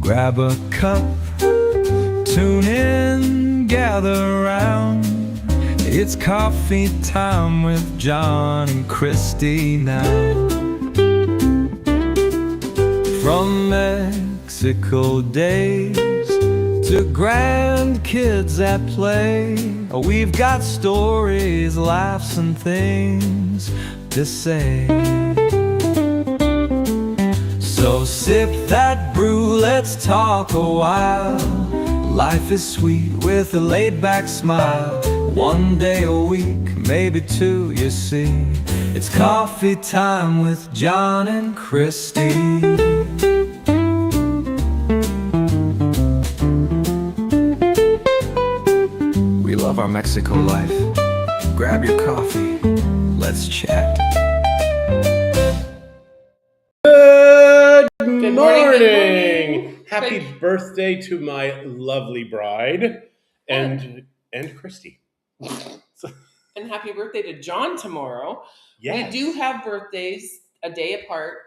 Grab a cup, tune in, gather round. It's coffee time with John and Christie now. From Mexico days to grandkids at play, we've got stories, laughs, and things to say. So sip that brew, let's talk a while. Life is sweet with a laid-back smile. One day a week, maybe two, you see. It's coffee time with John and Christie. We love our Mexico life. Grab your coffee, let's chat. Good morning. Happy birthday to my lovely bride and Christy. And happy birthday to John tomorrow. Yes. We do have birthdays a day apart,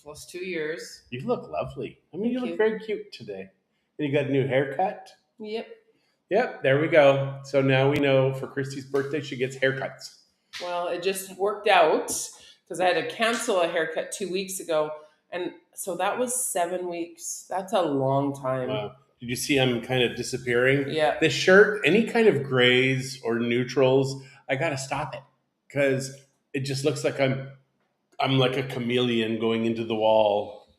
plus 2 years. You look lovely. I mean, you Thank look you. very cute today. And you got a new haircut? Yep. Yep, there we go. So now we know for Christy's birthday, she gets haircuts. Well, it just worked out because I had to cancel a haircut 2 weeks ago. And so that was 7 weeks. That's a long time. Wow. Did you see I'm kind of disappearing? Yeah. This shirt, any kind of grays or neutrals, I got to stop it because it just looks like I'm like a chameleon going into the wall.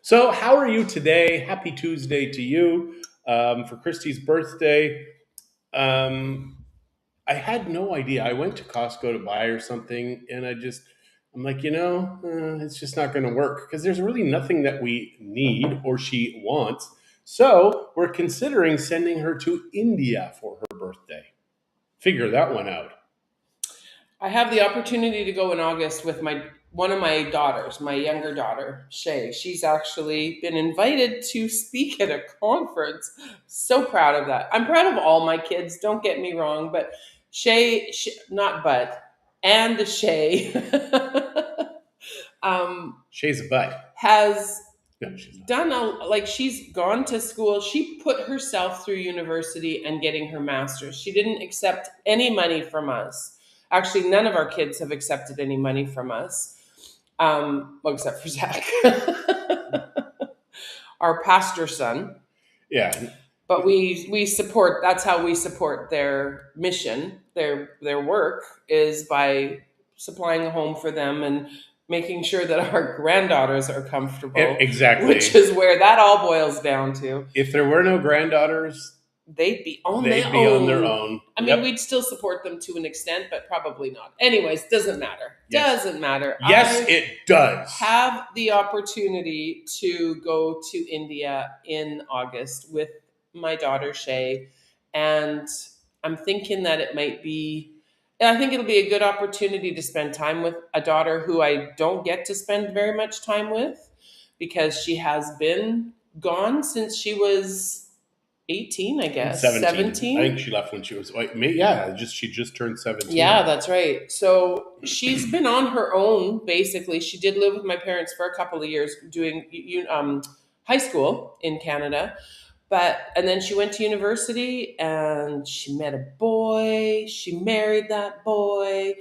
So how are you today? Happy Tuesday to you. For Christy's birthday, I had no idea. I went to Costco to buy her something, and I'm like, it's just not going to work because there's really nothing that we need or she wants. So we're considering sending her to India for her birthday. Figure that one out. I have the opportunity to go in August with one of my daughters, my younger daughter, Shay. She's actually been invited to speak at a conference. So proud of that. I'm proud of all my kids, don't get me wrong, but Shay and the Shay Shay's a butt. has No, she's not. she's gone to school. She put herself through university and getting her master's. She didn't accept any money from us. Actually, none of our kids have accepted any money from us, well, except for Zach, our pastor son. Yeah. But we support. That's how we support their mission. Their work is by supplying a home for them and making sure that our granddaughters are comfortable. Exactly. Which is where that all boils down to. If there were no granddaughters, they'd be on their own. I mean, we'd still support them to an extent, but probably not. Anyways, doesn't matter. Yes. Doesn't matter. Yes, it does. Have the opportunity to go to India in August with my daughter Shay, and I'm thinking that I think it'll be a good opportunity to spend time with a daughter who I don't get to spend very much time with because she has been gone since she was 18, I guess. 17? I think she left when she was she just turned 17. Yeah, that's right. So she's been on her own, basically. She did live with my parents for a couple of years doing high school in Canada. And then she went to university and she met a boy. She married that boy.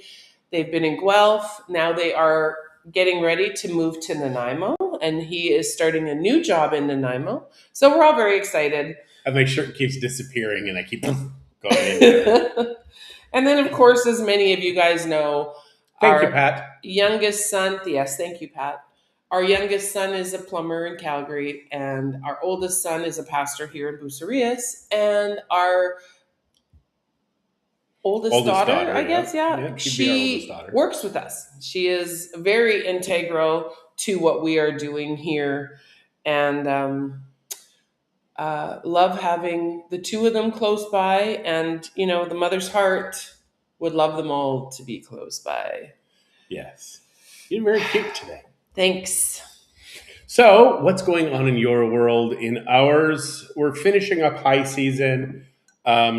They've been in Guelph. Now they are getting ready to move to Nanaimo, and he is starting a new job in Nanaimo. So we're all very excited. And my shirt keeps disappearing and I keep going in there. And then, of course, as many of you guys know, Thank you, Pat. Youngest son, yes, thank you, Pat. Our youngest son is a plumber in Calgary, and our oldest son is a pastor here in Bucerias, and our oldest daughter, I guess, she works with us. She is very integral to what we are doing here, and love having the two of them close by, and the mother's heart would love them all to be close by. Yes. You're very cute today. Thanks. So, what's going on in your world? In ours, we're finishing up high season,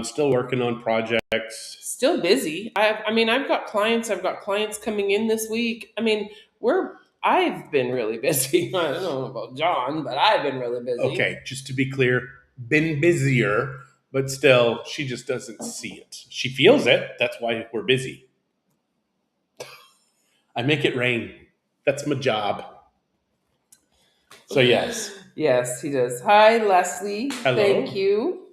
still working on projects. Still busy. I've got clients. I've got clients coming in this week. I mean, we're I've been really busy. I don't know about John, but I've been really busy. Okay, just to be clear, been busier, but still, she just doesn't see it. She feels it. That's why we're busy. I make it rain. That's my job. So, yes. Yes, he does. Hi, Leslie. Hello. Thank you.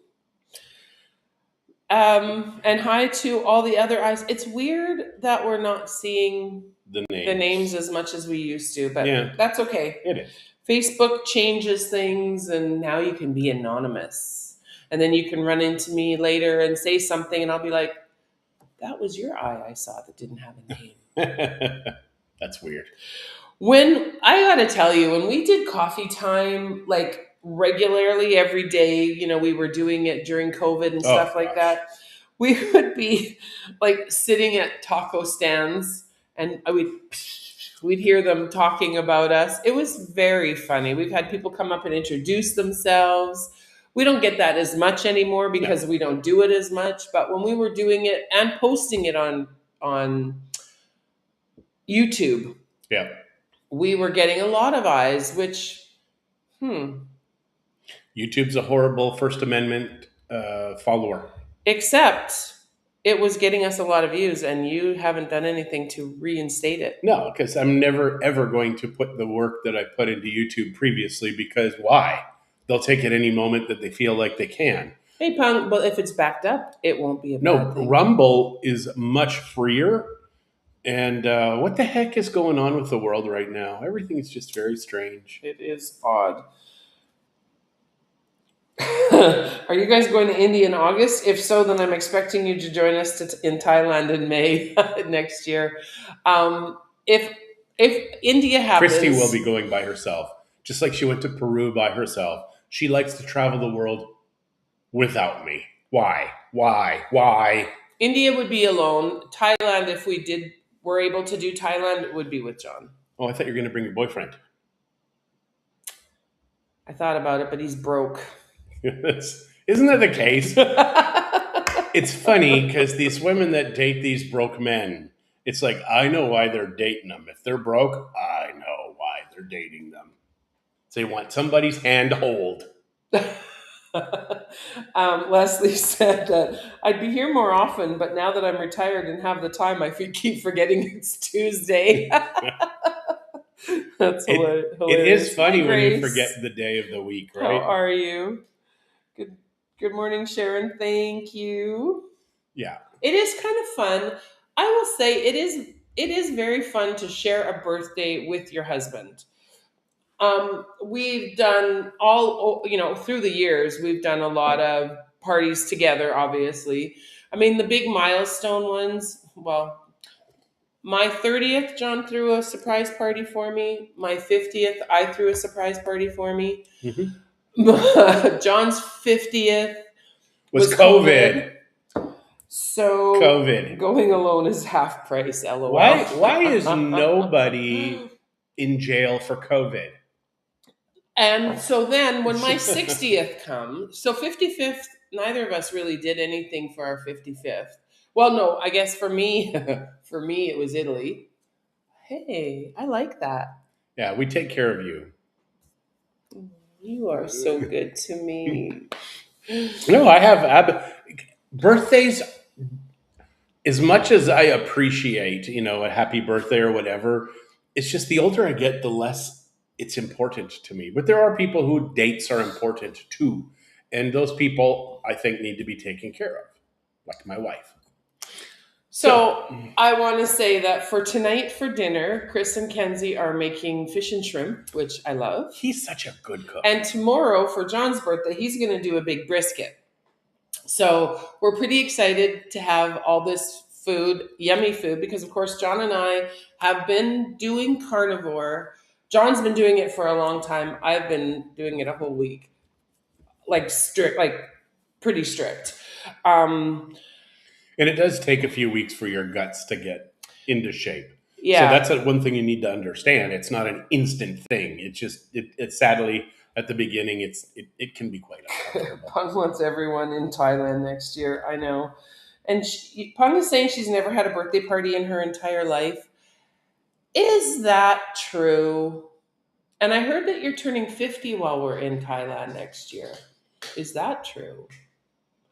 And hi to all the other eyes. It's weird that we're not seeing The names. the names as much as we used to, but Yeah. that's okay. It is. Facebook changes things, and now you can be anonymous. And then you can run into me later and say something, and I'll be like, that was your eye I saw that didn't have a name. That's weird. When I gotta tell you, when we did coffee time, like regularly every day, we were doing it during COVID and stuff like that. We would be like sitting at taco stands, and we'd hear them talking about us. It was very funny. We've had people come up and introduce themselves. We don't get that as much anymore because we don't do it as much. But when we were doing it and posting it on YouTube, Yeah. we were getting a lot of eyes, which, YouTube's a horrible First Amendment follower. except it was getting us a lot of views, and you haven't done anything to reinstate it. No, because I'm never, ever going to put the work that I put into YouTube previously, because why? They'll take it any moment that they feel like they can. Hey, Pung, but if it's backed up, it won't be a bad thing. Rumble is much freer. And what the heck is going on with the world right now? Everything is just very strange. It is odd. Are you guys going to India in August? If so, then I'm expecting you to join us in Thailand in May next year. If India happens, Christie will be going by herself, just like she went to Peru by herself. She likes to travel the world without me. Why? India would be alone. Thailand, if we were able to do Thailand, it would be with John. Oh, I thought you were going to bring your boyfriend. I thought about it, but he's broke. Isn't that the case? It's funny because these women that date these broke men, it's like, I know why they're dating them. If they're broke, I know why they're dating them. They want somebody's hand to hold. Leslie said that I'd be here more often, but now that I'm retired and have the time, I keep forgetting it's Tuesday. That's hilarious. It is funny Hi, when you Grace. forget the day of the week, right? How are you? Good morning, Sharon. Thank you. Yeah. It is kind of fun. I will say it is very fun to share a birthday with your husband. We've done through the years, we've done a lot of parties together, obviously. I mean, the big milestone ones, well, my 30th, John threw a surprise party for me. My 50th, I threw a surprise party for me. Mm-hmm. John's 50th was COVID. So COVID. Going alone is half price, LOL. Why is nobody in jail for COVID? And so then when my 60th comes, so 55th, neither of us really did anything for our 55th. Well, no, I guess for me, it was Italy. Hey, I like that. Yeah, we take care of you. You are so good to me. No, I have birthdays. As much as I appreciate, a happy birthday or whatever, it's just the older I get, the less it's important to me. But there are people who dates are important too. And those people, I think, need to be taken care of, like my wife. So I want to say that for tonight for dinner, Chris and Kenzie are making fish and shrimp, which I love. He's such a good cook. And tomorrow for John's birthday, he's going to do a big brisket. So we're pretty excited to have all this food, yummy food, because of course John and I have been doing carnivore. John's been doing it for a long time. I've been doing it a whole week. Pretty strict. And it does take a few weeks for your guts to get into shape. Yeah. So that's one thing you need to understand. It's not an instant thing. It's just, it's sadly, at the beginning, it can be quite uncomfortable. Pung wants everyone in Thailand next year. I know. And Pung is saying she's never had a birthday party in her entire life. Is that true? And I heard that you're turning 50 while we're in Thailand next year. Is that true?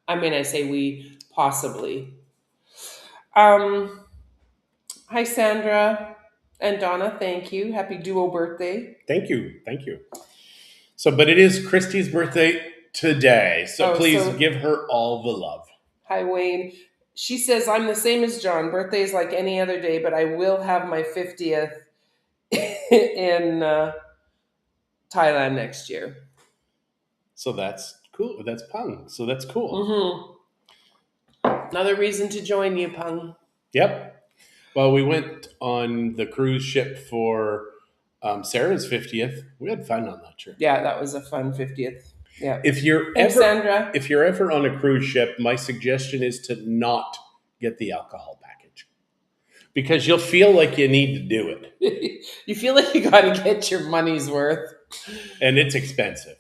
I mean, I say we possibly. Um, Hi, Sandra and Donna. Thank you. Happy duo birthday. Thank you. Thank you. So, but it is Christie's birthday today. So Oh, please so give her all the love. hi, Wayne. She says, I'm the same as John. Birthday is like any other day, but I will have my 50th in Thailand next year. So that's cool. That's Pung. So that's cool. Mm-hmm. Another reason to join you, Pung. Yep. Well, we went on the cruise ship for Sarah's 50th. We had fun on that trip. Yeah, that was a fun 50th. Yeah. If you're Thanks, ever Sandra. if you're ever on a cruise ship, my suggestion is to not get the alcohol package because you'll feel like you need to do it, You feel like you got to get your money's worth. and it's expensive,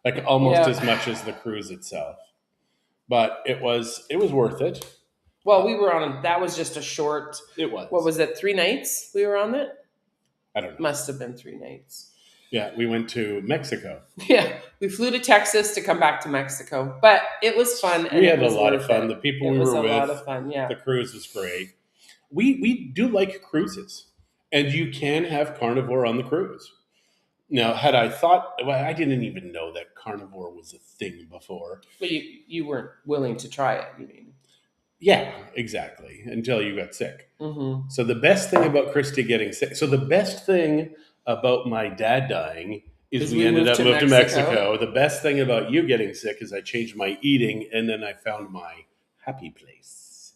like almost Yeah. as much as the cruise itself. But it was worth it. Well, we were on, that was just a short, It was. what was it, 3 nights we were on it? I don't know. Must have been 3 nights. Yeah, we went to Mexico. Yeah, we flew to Texas to come back to Mexico, but it was fun. And We it had a was lot of worth fun. it. The people It we was were a with, lot of fun. Yeah. the cruise was great. We do like cruises, and you can have carnivore on the cruise. Now, had I thought, well, I didn't even know that carnivore was a thing before. But you weren't willing to try it, you mean? Yeah, exactly. Until you got sick. Mm-hmm. So the best thing about Christy getting sick. So the best thing about my dad dying is we ended up moving to Mexico. The best thing about you getting sick is I changed my eating, and then I found my happy place.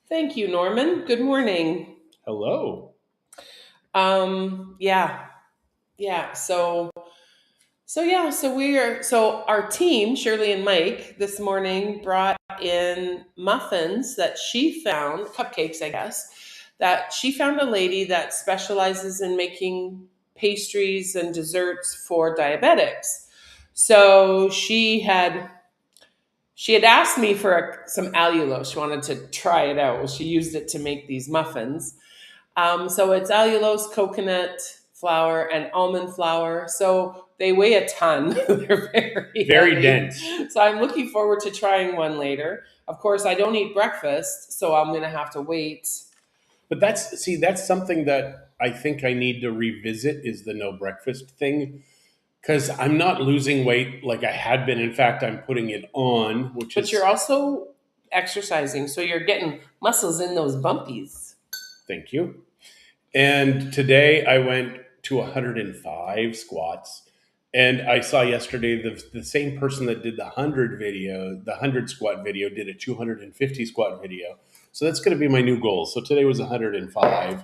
Thank you, Norman. Good morning. Hello. Yeah. So our team, Shirley and Mike, this morning brought in muffins that she found, cupcakes, I guess, that she found a lady that specializes in making pastries and desserts for diabetics. So she had asked me for some allulose. She wanted to try it out. Well, she used it to make these muffins. So it's allulose, coconut flour, and almond flour. So they weigh a ton. They're Very heavy. dense. So I'm looking forward to trying one later. Of course, I don't eat breakfast, so I'm going to have to wait. But that's something that I think I need to revisit is the no breakfast thing. Because I'm not losing weight like I had been. In fact, I'm putting it on, But you're also exercising, so you're getting muscles in those bumpies. Thank you. And today I went to 105 squats. And I saw yesterday the same person that did the 100 squat video, did a 250 squat video. So that's going to be my new goal. So today was 105.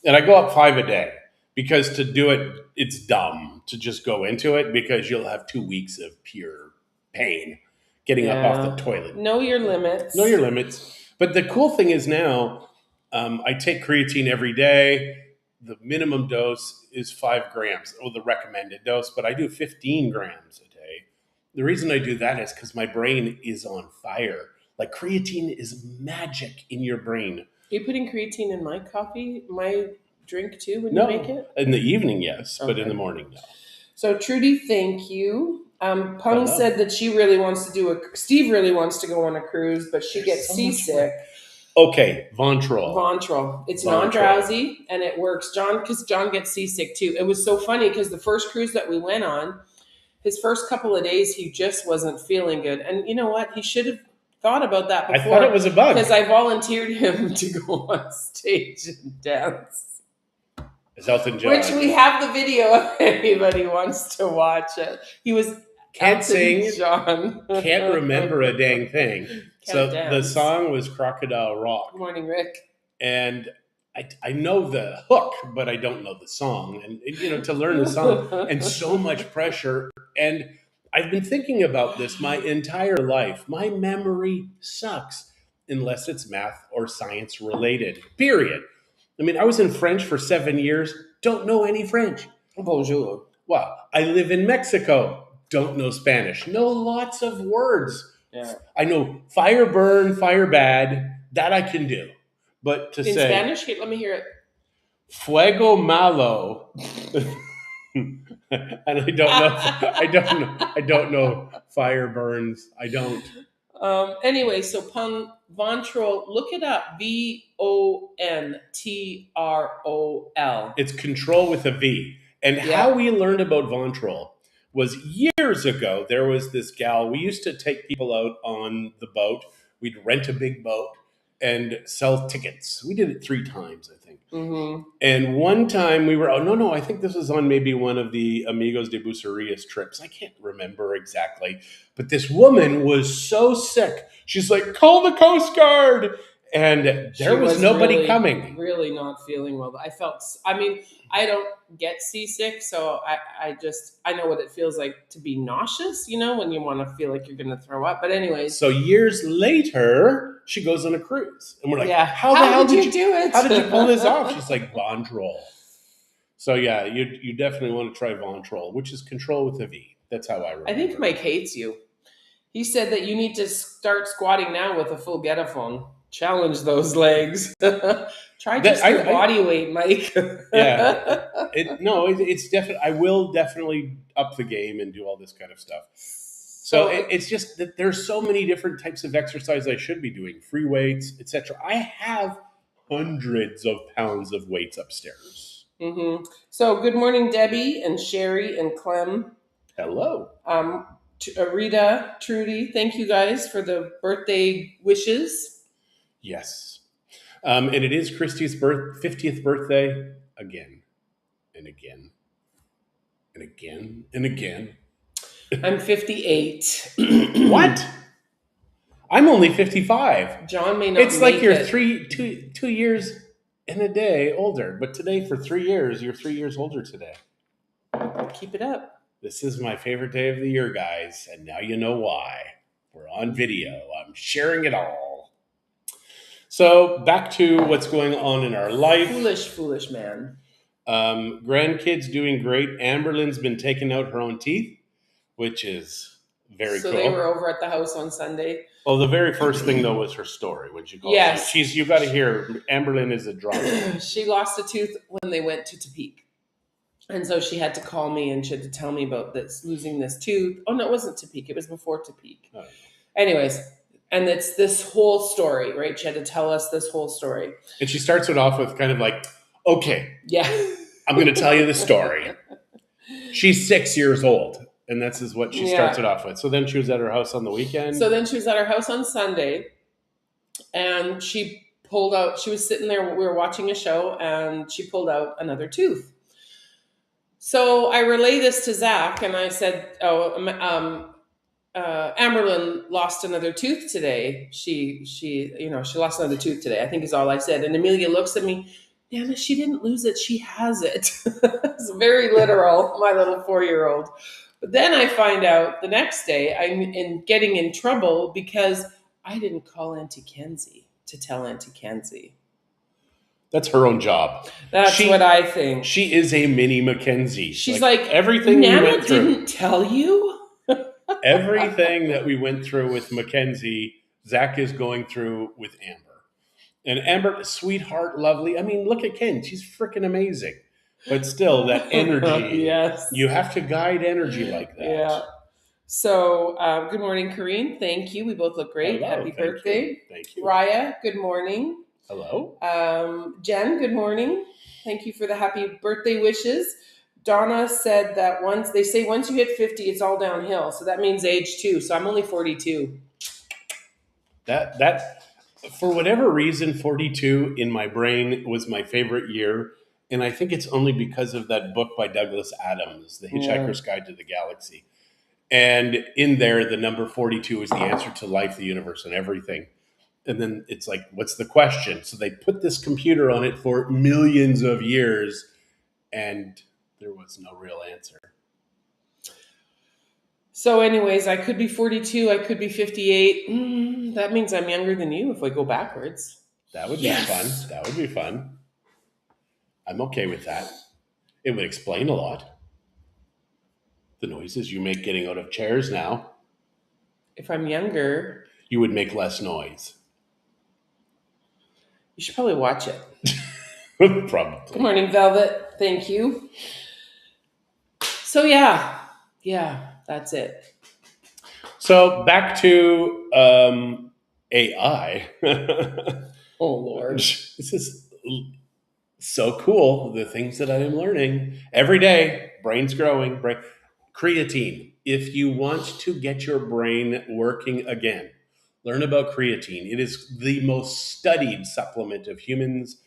And I go up 5 a day because to do it, it's dumb to just go into it because you'll have 2 weeks of pure pain getting up off the toilet. Know your limits. Know your limits. But the cool thing is now I take creatine every day. The minimum dose is 5 grams, or the recommended dose, but I do 15 grams a day. The reason I do that is because my brain is on fire. Like creatine is magic in your brain. Are you putting creatine in my coffee, my drink too, when No, you make it? in the evening, yes, but in Okay. the morning, no. So Trudy, thank you. Pung Hello. said that Steve really wants to go on a cruise, but she gets so much seasick. Okay, Vontrol. Vontrol. It's Vontrol. non-drowsy and it works. Because John gets seasick too. It was so funny because the first cruise that we went on, his first couple of days, he just wasn't feeling good. And you know what? He should have thought about that before. I thought it was a bug. Because I volunteered him to go on stage and dance. It's Elton John. Which we have the video if anybody wants to watch it. He was Can't Elton sing, John. Can't remember a dang thing. So the dance. song was Crocodile Rock. Good morning, Rick. And I know the hook, but I don't know the song. And, to learn the song, and so much pressure. And I've been thinking about this my entire life. My memory sucks unless it's math or science related, period. I mean, I was in French for 7 years, don't know any French. Bonjour. Well, I live in Mexico, don't know Spanish. Know lots of words. Yeah. I know fire burn, fire bad, that I can do. But to In say Spanish? Here, let me hear it. Fuego Malo. And I don't know. I don't know. Fire burns. I don't. Anyway, so Vontrol, look it up. Vontrol. It's control with a V. And how Yeah. we learned about Vontrol was years ago. There was this gal. We used to take people out on the boat. We'd rent a big boat and sell tickets. We did it 3 times, I think. Mm-hmm. And one time we were, oh, no, I think this was on maybe one of the Amigos de Bucerias trips. I can't remember exactly. But this woman was so sick. She's like, call the Coast Guard. And there was nobody really, coming. Really not feeling well. I don't get seasick, so I know what it feels like to be nauseous, when you want to feel like you're going to throw up. But anyways. So years later, she goes on a cruise. And we're like, yeah. how the hell did you do it? How did you pull this off? She's like, Vontrol. So yeah, you definitely want to try Vontrol, which is control with a V. That's how I remember. I think Mike hates you. He said that you need to start squatting now with a full Getaphone. Challenge those legs. Try just your body weight, Mike. Yeah. It's definitely. I will definitely up the game and do all this kind of stuff. So it's just that there's so many different types of exercise I should be doing, free weights, etc. I have hundreds of pounds of weights upstairs. Mm-hmm. So good morning, Debbie and Sherry and Clem. Hello. Rita, Trudy, thank you guys for the birthday wishes. Yes. And it is Christie's 50th birthday again and again and again and again. I'm 58. What? I'm only 55. John may not. It's like you're 2 years and a day older, but today for 3 years, you're 3 years older today. Keep it up. This is my favorite day of the year, guys, and now you know why. We're on video. I'm sharing it all. So back to what's going on in our life. Foolish man. Grandkids doing great. Amberlynn's been taking out her own teeth, which is very cool. So they were over at the house on Sunday. Well, the very first thing though was her story when she called. Yes, you got to hear. Amberlynn is a drama. She lost a tooth when they went to Tepic, and so she had to call me and she had to tell me about losing this tooth. Oh no, it wasn't Tepic. It was before Tepic. Oh. Anyways. And it's this whole story, right? She had to tell us this whole story. And she starts it off with kind of like, okay, yeah, I'm going to tell you the story. She's 6 years old. And this is what she starts it off with. So then she was at her house on the weekend. So then she was at her house on Sunday. And she pulled out, she was sitting there, we were watching a show, and she pulled out another tooth. So I relay this to Zach, and I said, Amberlynn lost another tooth today. She lost another tooth today, I think is all I said. And Amelia looks at me, Nana, she didn't lose it. She has it. It's very literal, my little 4-year-old. But then I find out the next day I'm getting in trouble because I didn't call Auntie Kenzie to tell Auntie Kenzie. That's her own job. That's what I think. She is a mini Mackenzie. She's like everything Nana we went through. Didn't tell you? Everything that we went through with Mackenzie, Zach is going through with Amber. And Amber, sweetheart, lovely. I mean, look at Ken. She's freaking amazing. But still, that energy. Yes. You have to guide energy like that. Yeah. So, good morning, Kareen. Thank you. We both look great. Hello, Happy birthday. Thank you. Raya, good morning. Hello. Jen, good morning. Thank you for the happy birthday wishes. Donna said that once you hit 50, it's all downhill. So that means age 2. So I'm only 42. That for whatever reason, 42 in my brain was my favorite year. And I think it's only because of that book by Douglas Adams, The Hitchhiker's Guide to the Galaxy. And in there, the number 42 is the answer to life, the universe, and everything. And then it's like, what's the question? So they put this computer on it for millions of years, and there was no real answer. So anyways, I could be 42. I could be 58. That means I'm younger than you if I go backwards. That would be fun. That would be fun. I'm okay with that. It would explain a lot. The noises you make getting out of chairs now. If I'm younger, you would make less noise. You should probably watch it. Good Probably. morning, Velvet. Thank you. So yeah, that's it. So back to AI. Oh Lord. This is so cool. The things that I am learning every day. Brain's growing. Brain creatine. If you want to get your brain working again, learn about creatine. It is the most studied supplement of humans,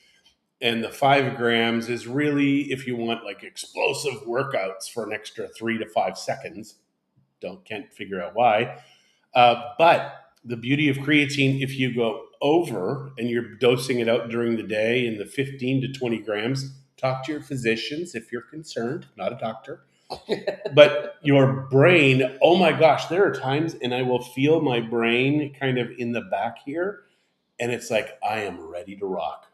and the 5 grams is really if you want like explosive workouts for an extra 3 to 5 seconds. Can't figure out why. But the beauty of creatine, if you go over and you're dosing it out during the day in the 15 to 20 grams, talk to your physicians if you're concerned, not a doctor. But your brain, oh my gosh, there are times and I will feel my brain kind of in the back here, and it's like I am ready to rock.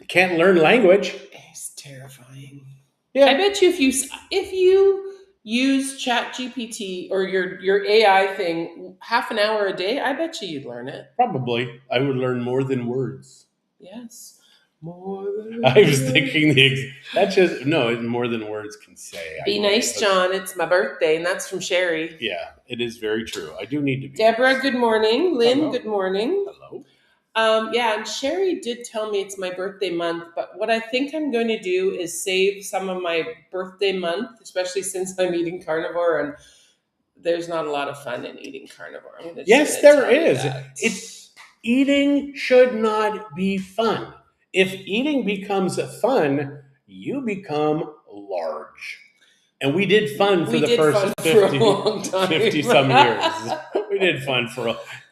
Can't learn language. It's terrifying. Yeah. I bet you if you use Chat GPT or your AI thing half an hour a day, I bet you'd learn it. Probably. I would learn more than words. Yes. More than I was thinking that's just no, more than words can say. Be nice, John. It's my birthday, and that's from Sherry. Yeah, it is very true. I do need to be. Deborah, nice. good morning. Lynn, Hello. good morning. Hello. Yeah, and Sherry did tell me it's my birthday month, but what I think I'm going to do is save some of my birthday month, especially since I'm eating carnivore, and there's not a lot of fun in eating carnivore. Yes, there is. Eating should not be fun. If eating becomes fun, you become large. And we did fun for the first 50 some years. We did fun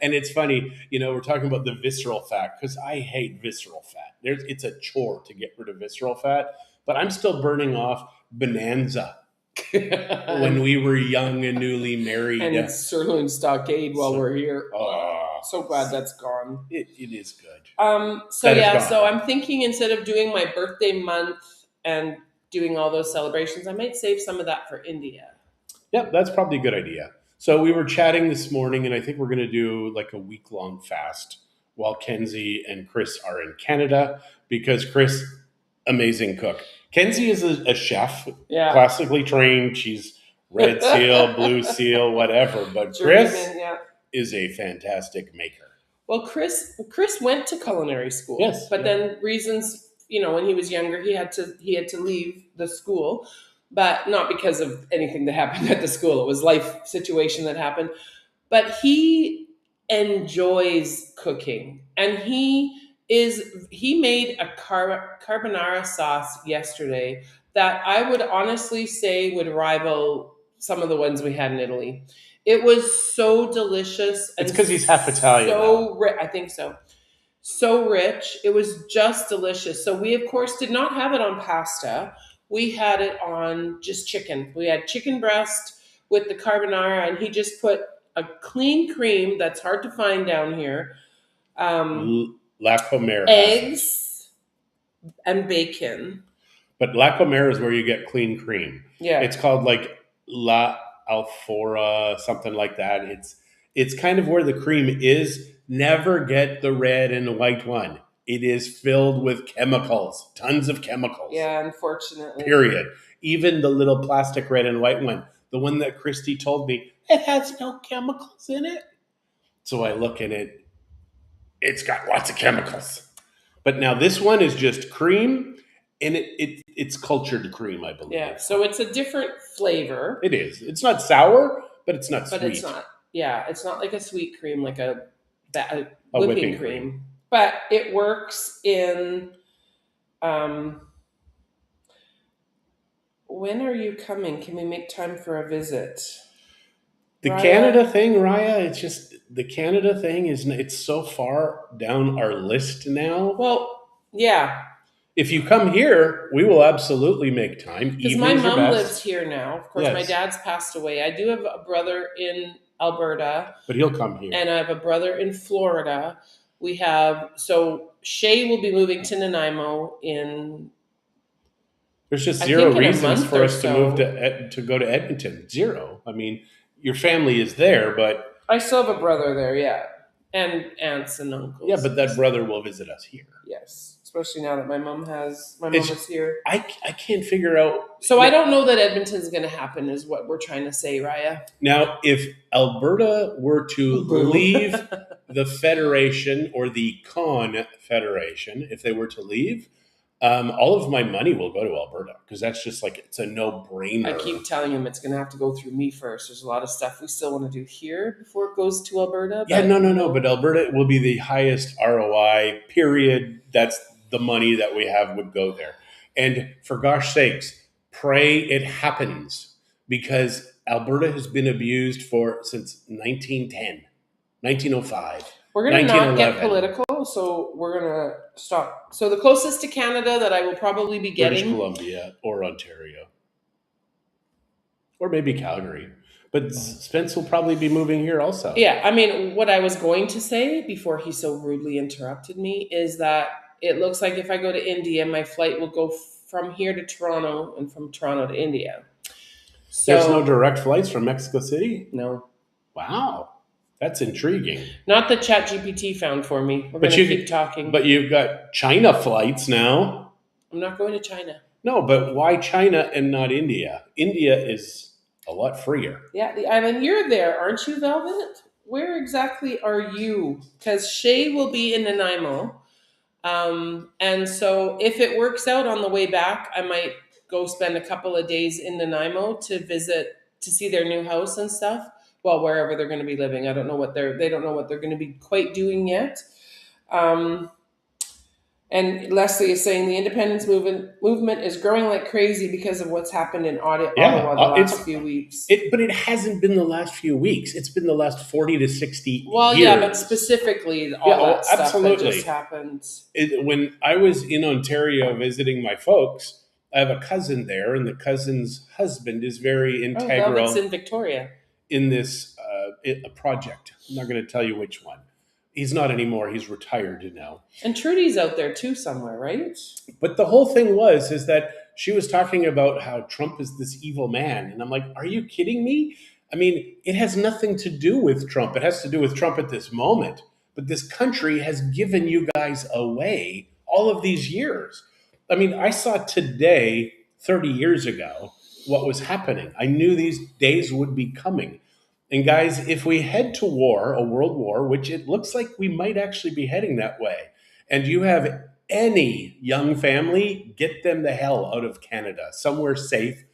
and it's funny, we're talking about the visceral fat because I hate visceral fat. It's a chore to get rid of visceral fat, but I'm still burning off Bonanza when we were young and newly married. And sirloin stockade while we're here. So glad that's gone. It is good. So I'm thinking instead of doing my birthday month and doing all those celebrations, I might save some of that for India. Yep, that's probably a good idea. So we were chatting this morning, and I think we're going to do like a week-long fast while Kenzie and Chris are in Canada because Chris, amazing cook. Kenzie is a chef, classically trained. She's red seal, blue seal, whatever. But Chris is a fantastic maker. Well, Chris went to culinary school. Yes, but then reasons, when he was younger, he had to leave the school, but not because of anything that happened at the school. It was life situation that happened. But he enjoys cooking, and he made a carbonara sauce yesterday that I would honestly say would rival some of the ones we had in Italy. It was so delicious. It's because he's half Italian. I think so. So rich. It was just delicious. So we, of course, did not have it on pasta. We had it on just chicken. We had chicken breast with the carbonara, and he just put a clean cream that's hard to find down here. La Comera. Eggs and bacon. But La Comera is where you get clean cream. Yeah. It's called like La Alfora, something like that. It's kind of where the cream is. Never get the red and the white one. It is filled with chemicals, tons of chemicals. Yeah, unfortunately. Period. Even the little plastic red and white one, the one that Christie told me, it has no chemicals in it. So I look at it, it's got lots of chemicals. But now this one is just cream, and it's cultured cream, I believe. Yeah, so it's a different flavor. It is. It's not sour, but it's not sweet. But it's not. Yeah, it's not like a sweet cream, like a whipping cream. But it works in. When are you coming? Can we make time for a visit? The Raya? Canada thing, Raya, it's just the Canada thing it's so far down our list now. Well, yeah. If you come here, we will absolutely make time. Because my mom lives here now. Of course, my dad's passed away. I do have a brother in Alberta. But he'll come here. And I have a brother in Florida. So Shay will be moving to Nanaimo in... There's just zero reasons for us to move to go to Edmonton. Zero. I mean, your family is there, but... I still have a brother there, yeah. and aunts and uncles. Yeah, but that brother will visit us here. Yes, especially now that my mom It's- is here. I can't figure out. So I don't know that Edmonton's going to happen, is what we're trying to say, Raya. Now, if Alberta were to Boo. leave the Federation or the Confederation, if they were to leave, all of my money will go to Alberta because that's just like it's a no-brainer. I keep telling him it's going to have to go through me first. There's a lot of stuff we still want to do here before it goes to Alberta. Yeah, but, no. But Alberta will be the highest ROI, period. That's the money that we have would go there. And for gosh sakes, pray it happens because Alberta has been abused since 1910, 1905. We're going to not get 1911. political, so we're going to stop. So the closest to Canada that I will probably be British getting. Columbia or Ontario. Or maybe Calgary. But Spence will probably be moving here also. Yeah, I mean, what I was going to say before he so rudely interrupted me is that it looks like if I go to India, my flight will go from here to Toronto and from Toronto to India. So, There's no direct flights from Mexico City? No. Wow. That's intriguing. Not that ChatGPT found for me. We're going to keep talking. But you've got China flights now. I'm not going to China. No, but why China and not India? India is a lot freer. Yeah, the island. You're there, aren't you, Velvet? Where exactly are you? Because Shay will be in Nanaimo. And so if it works out on the way back, I might go spend a couple of days in Nanaimo to see their new house and stuff. Well, wherever they're going to be living. I don't know they don't know what they're going to be quite doing yet. And Leslie is saying the independence movement is growing like crazy because of what's happened in Ottawa the last few weeks. But it hasn't been the last few weeks. It's been the last 40 to 60 well, years. yeah, but specifically all that stuff absolutely. that just happened. When I was in Ontario visiting my folks, I have a cousin there, and the cousin's husband is very integral. Velvet's in Victoria. In this a project. I'm not going to tell you which one. He's not anymore. He's retired now. And Trudy's out there too somewhere, right? But the whole thing is that she was talking about how Trump is this evil man. And I'm like, are you kidding me? I mean, it has nothing to do with Trump. It has to do with Trump at this moment. But this country has given you guys away all of these years. I mean, I saw today, 30 years ago, what was happening. I knew these days would be coming. And guys, if we head to war, a world war, which it looks like we might actually be heading that way, and you have any young family, get them the hell out of Canada, somewhere safe.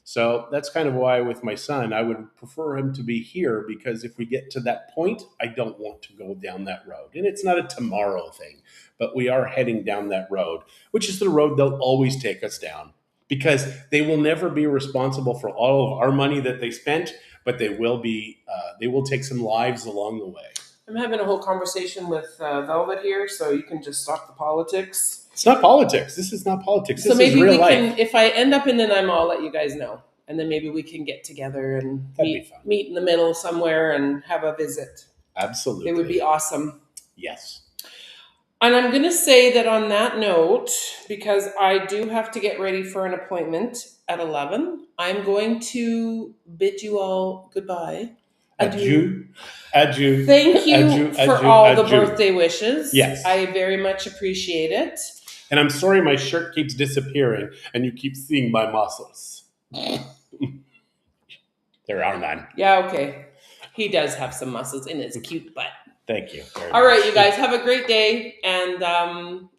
So that's kind of why with my son, I would prefer him to be here because if we get to that point, I don't want to go down that road. And it's not a tomorrow thing, but we are heading down that road, which is the road they'll always take us down because they will never be responsible for all of our money that they spent, but they will take some lives along the way. I'm having a whole conversation with Velvet here, so you can just stop the politics. It's not politics. This is not politics. This so maybe is real we life. can, if I end up in Nanaimo, I'll let you guys know. And then maybe we can get together and meet in the middle somewhere and have a visit. Absolutely. It would be awesome. Yes. And I'm going to say that on that note, because I do have to get ready for an appointment at 11, I'm going to bid you all goodbye. Adieu. Adieu. Thank you adieu, for adieu, all adieu. the birthday wishes. Yes. I very much appreciate it. And I'm sorry my shirt keeps disappearing and you keep seeing my muscles. There are none. Yeah, okay. He does have some muscles in his cute butt. Thank you. All right, you guys, have a great day. And